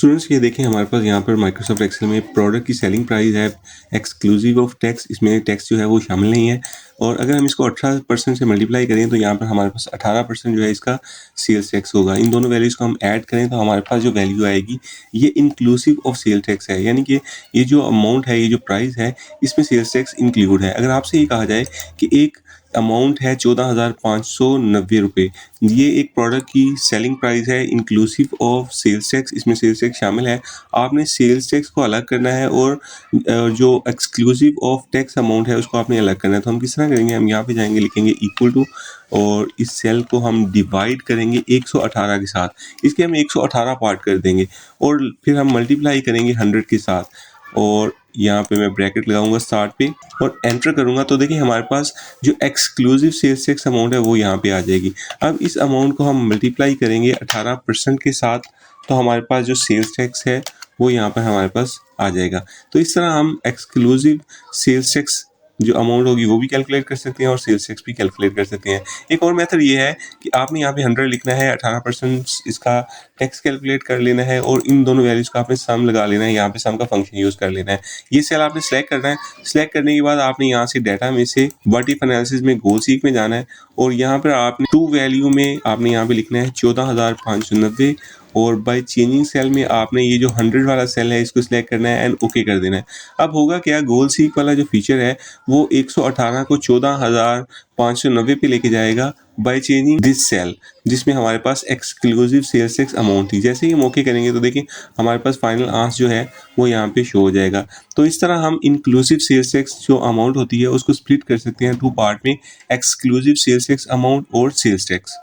Students ये देखें हमारे पास यहाँ पर माइक्रोसॉफ्ट एक्सेल में प्रोडक्ट की सेलिंग प्राइस है एक्सक्लूसिव ऑफ टैक्स। इसमें टैक्स जो है वो शामिल नहीं है। और अगर हम इसको 18% से मल्टीप्लाई करें तो यहाँ पर हमारे पास 18% जो है इसका सेल्स टैक्स होगा। इन दोनों वैल्यूज़ को हम ऐड करें तो हमारे पास जो वैल्यू आएगी ये इंक्लूसिव ऑफ सेल टैक्स है, यानी कि ये जो अमाउंट है, ये जो प्राइस है, इसमें सेल्स टैक्स इंक्लूड है। अगर आपसे ये कहा जाए कि एक अमाउंट है 14,590 रुपये, ये एक प्रोडक्ट की सेलिंग प्राइस है इंक्लूसिव ऑफ सेल्स टैक्स, इसमें सेल्स टैक्स शामिल है। आपने सेल्स टैक्स को अलग करना है और जो एक्सक्लूसिव ऑफ टैक्स अमाउंट है उसको आपने अलग करना है। तो हम किस तरह करेंगे, हम यहाँ पे जाएंगे, लिखेंगे इक्वल टू और इस सेल को हम डिवाइड करेंगे 118 के साथ। इसके हम 118 पार्ट कर देंगे और फिर हम मल्टीप्लाई करेंगे 100 के साथ और यहाँ पे मैं ब्रैकेट लगाऊंगा स्टार्ट पे और एंटर करूंगा। तो देखिए हमारे पास जो एक्सक्लूसिव सेल्स टैक्स अमाउंट है वो यहाँ पे आ जाएगी। अब इस अमाउंट को हम मल्टीप्लाई करेंगे 18% के साथ, तो हमारे पास जो सेल्स टैक्स है वो यहाँ पर हमारे पास आ जाएगा। तो इस तरह हम एक्सक्लूसिव सेल्स टैक्स जो अमाउंट होगी वो भी कैलकुलेट कर सकते हैं और सेल्स टैक्स भी कैलकुलेट कर सकते हैं। एक और मेथड ये है कि आपने यहाँ पे 100 लिखना है, 18% इसका टैक्स कैलकुलेट कर लेना है और इन दोनों वैल्यूज़ का आपने सम लगा लेना है। यहाँ पे सम का फंक्शन यूज़ कर लेना है। ये सेल आपने सेलेक्ट करना है। सेलेक्ट करने के बाद आपने यहाँ से डाटा में से व्हाट इफ एनालिसिस में गोल सीक में जाना है और यहाँ पर आपने टू वैल्यू में आपने यहाँ पे लिखना है 14,590 और बाय चेंजिंग सेल में आपने ये जो 100 वाला सेल है इसको सिलेक्ट करना है एंड ओके कर देना है। अब होगा क्या, गोल सीक वाला जो फीचर है वो 118 को 14,590 पे लेके जाएगा बाय चेंजिंग दिस सेल, जिसमें हमारे पास एक्सक्लूसिव सेल्स टैक्स अमाउंट थी। जैसे ही हम ओके करेंगे तो देखिए हमारे पास फाइनल आंसर जो है वो यहाँ पे शो हो जाएगा। तो इस तरह हम इंक्लूसिव सेल्स टैक्स जो अमाउंट होती है उसको स्प्लिट कर सकते हैं टू पार्ट में, एक्सक्लूसिव सेल्स टैक्स अमाउंट और सेल्स टैक्स।